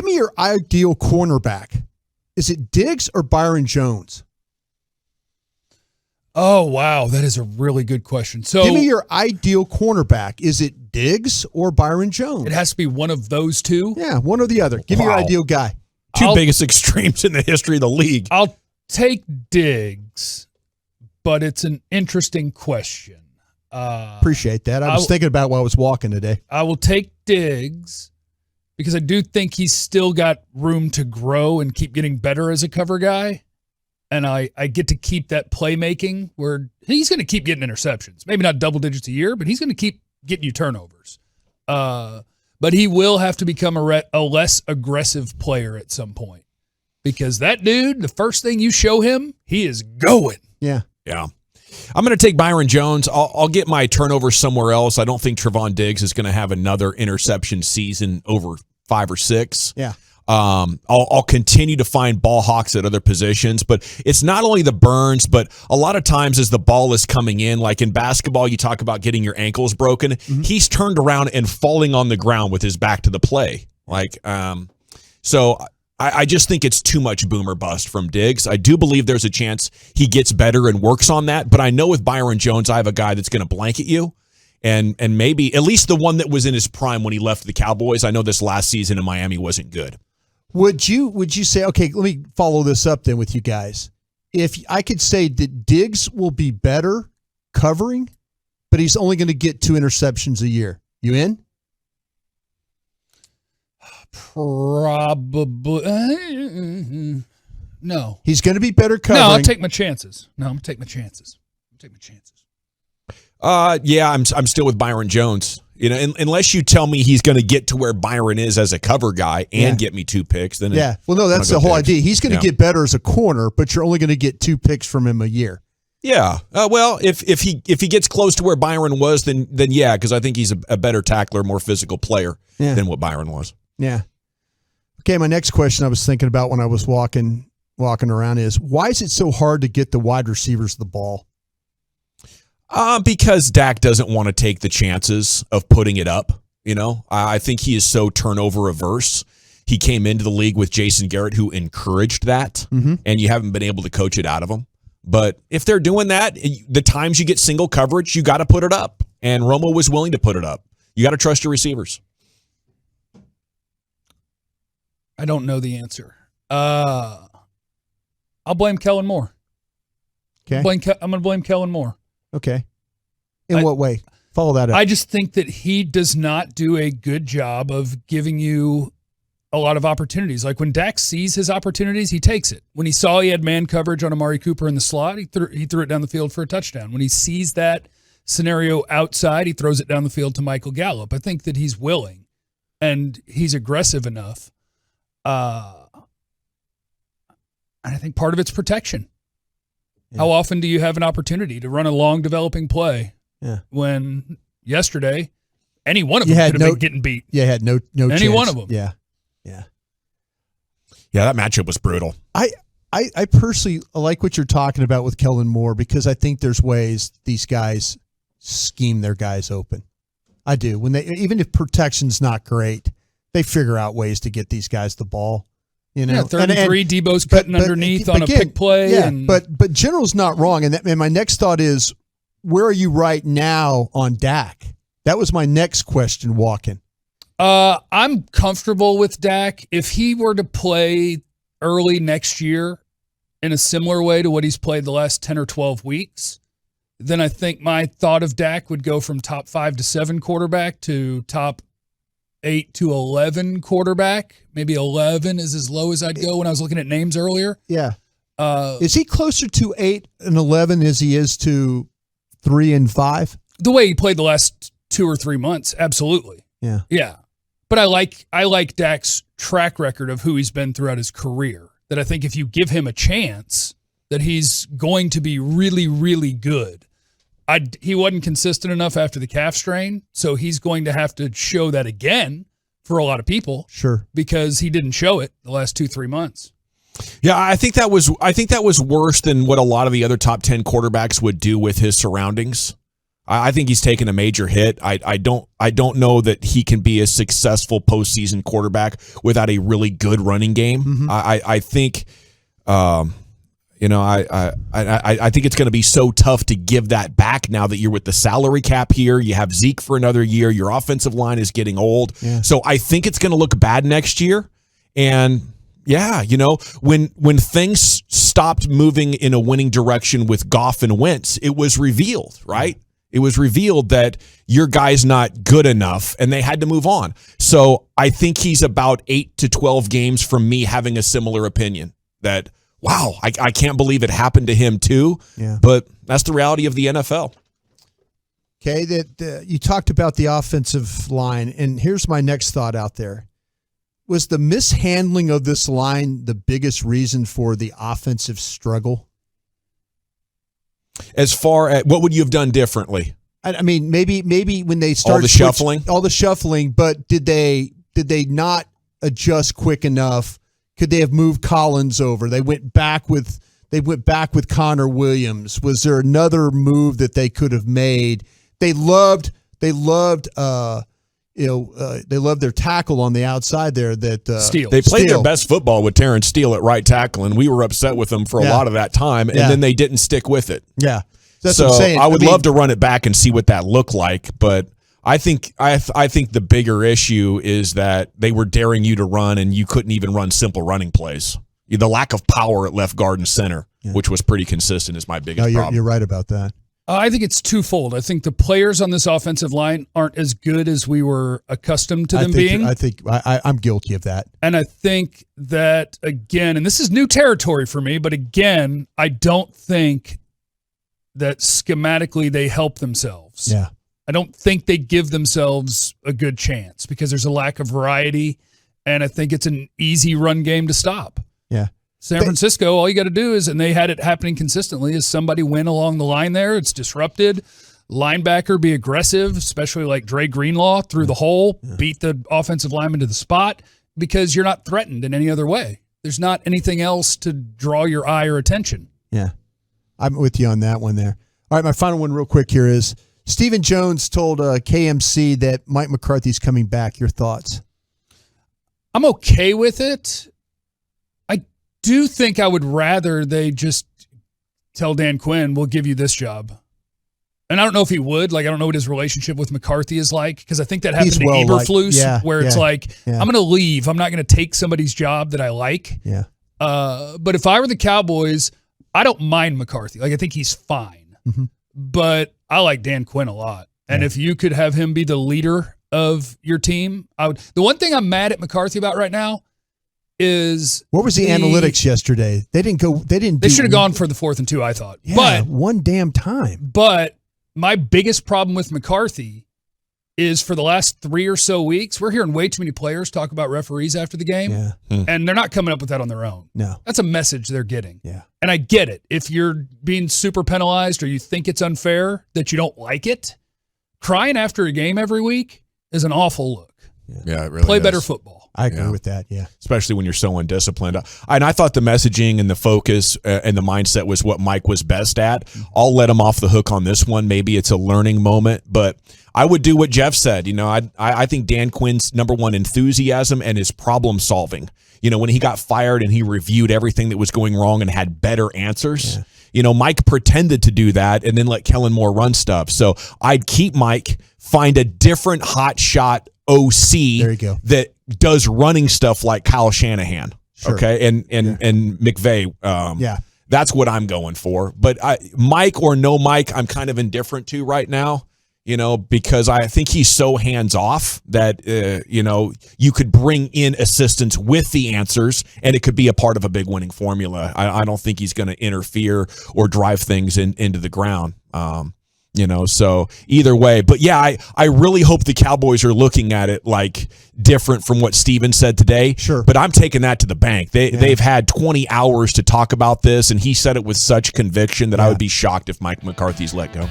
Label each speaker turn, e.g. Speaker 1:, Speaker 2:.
Speaker 1: Give me your ideal cornerback. Is it Diggs or Byron Jones?
Speaker 2: Oh, wow. That is a really good question. So
Speaker 1: give me your ideal cornerback. Is it Diggs or Byron Jones?
Speaker 2: It has to be one of those two?
Speaker 1: Yeah, one or the other. Give me your ideal guy.
Speaker 3: Two biggest extremes in the history of the league.
Speaker 2: I'll take Diggs, but it's an interesting question.
Speaker 1: Appreciate that. I was thinking about it while I was walking today.
Speaker 2: I will take Diggs because I do think he's still got room to grow and keep getting better as a cover guy. And I get to keep that playmaking where he's going to keep getting interceptions. Maybe not double digits a year, but he's going to keep getting you turnovers. But he will have to become a less aggressive player at some point. Because that dude, the first thing you show him, he is going.
Speaker 1: Yeah.
Speaker 3: Yeah. I'm going to take Byron Jones. I'll get my turnovers somewhere else. I don't think Trevon Diggs is going to have another interception season over 5 or 6.
Speaker 1: Yeah.
Speaker 3: I'll continue to find ball hawks at other positions, but it's not only the burns, but a lot of times as the ball is coming in, like in basketball, you talk about getting your ankles broken. Mm-hmm. He's turned around and falling on the ground with his back to the play. So I just think it's too much boom or bust from Diggs. I do believe there's a chance he gets better and works on that, but I know with Byron Jones, I have a guy that's going to blanket you. And maybe at least the one that was in his prime when he left the Cowboys. I know this last season in Miami wasn't good.
Speaker 1: Would you say, okay, let me follow this up then with you guys. If I could say that Diggs will be better covering, but he's only going to get 2 interceptions a year. You in?
Speaker 2: Probably. No.
Speaker 1: He's going to be better covering.
Speaker 2: No, I'll take my chances. I'm going to take my chances.
Speaker 3: Yeah, I'm still with Byron Jones. You know, unless you tell me he's going to get to where Byron is as a cover guy and get me 2 picks, then
Speaker 1: well, no, that's the whole idea. He's going to get better as a corner, but you're only going to get 2 picks from him a year.
Speaker 3: Yeah. Well, if he gets close to where Byron was, then yeah, because I think he's a better tackler, more physical player than what Byron was.
Speaker 1: Yeah. Okay, my next question I was thinking about when I was walking around is, why is it so hard to get the wide receivers the ball?
Speaker 3: Because Dak doesn't want to take the chances of putting it up. You know, I think he is so turnover averse. He came into the league with Jason Garrett, who encouraged that, and you haven't been able to coach it out of him. But if they're doing that, the times you get single coverage, you got to put it up. And Romo was willing to put it up. You got to trust your receivers.
Speaker 2: I don't know the answer. I'll blame Kellen Moore.
Speaker 1: Okay.
Speaker 2: I'm going to blame Kellen Moore.
Speaker 1: Okay. In what way? Follow that up.
Speaker 2: I just think that he does not do a good job of giving you a lot of opportunities. Like when Dak sees his opportunities, he takes it. When he saw he had man coverage on Amari Cooper in the slot, he threw it down the field for a touchdown. When he sees that scenario outside, he throws it down the field to Michael Gallup. I think that he's willing and he's aggressive enough. And I think part of it's protection. Yeah. How often do you have an opportunity to run a long developing play?
Speaker 1: Yeah.
Speaker 2: When yesterday, any one of them could have been getting beat.
Speaker 1: Yeah, had no
Speaker 2: any
Speaker 1: chance.
Speaker 2: One of them.
Speaker 1: Yeah.
Speaker 3: Yeah, that matchup was brutal.
Speaker 1: I personally like what you're talking about with Kellen Moore because I think there's ways these guys scheme their guys open. I do. When even if protection's not great, they figure out ways to get these guys the ball. You know,
Speaker 2: 33, Debo's cutting underneath on a pick play.
Speaker 1: Yeah, but General's not wrong. And my next thought is, where are you right now on Dak? That was my next question walking.
Speaker 2: I'm comfortable with Dak. If he were to play early next year in a similar way to what he's played the last 10 or 12 weeks, then I think my thought of Dak would go from top 5 to 7 quarterback to top 8 to 11 quarterback. Maybe 11 is as low as I'd go when I was looking at names earlier.
Speaker 1: Yeah. Is he closer to 8 and 11 as he is to 3 and 5?
Speaker 2: The way he played the last 2 or 3 months, absolutely.
Speaker 1: Yeah.
Speaker 2: Yeah. But I like Dak's track record of who he's been throughout his career. That I think if you give him a chance, that he's going to be really, really good. He wasn't consistent enough after the calf strain, so he's going to have to show that again for a lot of people.
Speaker 1: Sure.
Speaker 2: Because he didn't show it the last 2-3 months.
Speaker 3: Yeah, I think that was worse than what a lot of the other top 10 quarterbacks would do with his surroundings. I think he's taken a major hit. I don't know that he can be a successful postseason quarterback without a really good running game.
Speaker 1: Mm-hmm.
Speaker 3: I think, I think it's going to be so tough to give that back now that you're with the salary cap here. You have Zeke for another year. Your offensive line is getting old.
Speaker 1: Yeah.
Speaker 3: So I think it's going to look bad next year. And yeah, when things stopped moving in a winning direction with Goff and Wentz, it was revealed, right? It was revealed that your guy's not good enough, and they had to move on. So I think he's about 8 to 12 games from me having a similar opinion that, wow, I can't believe it happened to him too.
Speaker 1: Yeah.
Speaker 3: But that's the reality of the NFL.
Speaker 1: Okay, that you talked about the offensive line, and here's my next thought out there. Was the mishandling of this line the biggest reason for the offensive struggle?
Speaker 3: As far as what would you have done differently?
Speaker 1: I mean, maybe when they started
Speaker 3: all the shuffling,
Speaker 1: but did they not adjust quick enough? Could they have moved Collins over? They went back with Connor Williams. Was there another move that they could have made? They loved their tackle on the outside there.
Speaker 2: Steele.
Speaker 3: They played their best football with Terrence Steele at right tackle, and we were upset with them for a lot of that time, and then they didn't stick with it.
Speaker 1: Yeah, that's
Speaker 3: so
Speaker 1: what I'm saying.
Speaker 3: I would love to run it back and see what that looked like, but I think the bigger issue is that they were daring you to run, and you couldn't even run simple running plays. The lack of power at left guard and center, which was pretty consistent, is my biggest problem.
Speaker 1: You're right about that.
Speaker 2: I think it's twofold. I think the players on this offensive line aren't as good as we were accustomed to them being.
Speaker 1: I think I'm guilty of that.
Speaker 2: And I think that, again, and this is new territory for me, but again, I don't think that schematically they help themselves.
Speaker 1: Yeah.
Speaker 2: I don't think they give themselves a good chance because there's a lack of variety, and I think it's an easy run game to stop.
Speaker 1: Yeah.
Speaker 2: San Francisco, all you got to do is, and they had it happening consistently, is somebody win along the line there. It's disrupted. Linebacker be aggressive, especially like Dre Greenlaw through the hole, beat the offensive lineman to the spot because you're not threatened in any other way. There's not anything else to draw your eye or attention.
Speaker 1: Yeah. I'm with you on that one there. All right, my final one real quick here is Stephen Jones told KMC that Mike McCarthy's coming back. Your thoughts?
Speaker 2: I'm okay with it. Do think I would rather they just tell Dan Quinn, we'll give you this job. And I don't know if he would. Like, I don't know what his relationship with McCarthy is like, because I think that happened to Eberflus, where it's like, I'm going to leave. I'm not going to take somebody's job that I like.
Speaker 1: Yeah.
Speaker 2: But if I were the Cowboys, I don't mind McCarthy. Like, I think he's fine. Mm-hmm. But I like Dan Quinn a lot. And if you could have him be the leader of your team, I would. The one thing I'm mad at McCarthy about right now is
Speaker 1: what was the analytics yesterday? They should have
Speaker 2: gone for the 4th and 2, I thought.
Speaker 1: Yeah,
Speaker 2: but
Speaker 1: one damn time.
Speaker 2: But my biggest problem with McCarthy is for the last 3 or so weeks, we're hearing way too many players talk about referees after the game, and they're not coming up with that on their own.
Speaker 1: No.
Speaker 2: That's a message they're getting.
Speaker 1: Yeah.
Speaker 2: And I get it. If you're being super penalized or you think it's unfair, that you don't like it, crying after a game every week is an awful look.
Speaker 3: Yeah, it really
Speaker 2: Play
Speaker 3: is.
Speaker 2: better football.
Speaker 1: I agree with that, yeah.
Speaker 3: Especially when you're so undisciplined. And I thought the messaging and the focus and the mindset was what Mike was best at. I'll let him off the hook on this one. Maybe it's a learning moment, but I would do what Jeff said. I think Dan Quinn's number one enthusiasm and his problem solving. When he got fired and he reviewed everything that was going wrong and had better answers. Yeah. Mike pretended to do that and then let Kellen Moore run stuff. So I'd keep Mike, find a different hot shot OC
Speaker 1: there you go.
Speaker 3: That does running stuff like Kyle Shanahan.
Speaker 1: Sure.
Speaker 3: Okay. And McVay. That's what I'm going for. But Mike or no Mike, I'm kind of indifferent to right now, because I think he's so hands off that, you could bring in assistance with the answers and it could be a part of a big winning formula. I don't think he's going to interfere or drive things into the ground. So either way, but yeah, I really hope the Cowboys are looking at it like different from what Steven said today.
Speaker 1: Sure.
Speaker 3: But I'm taking that to the bank. They've had 20 hours to talk about this, and he said it with such conviction that I would be shocked if Mike McCarthy's let go.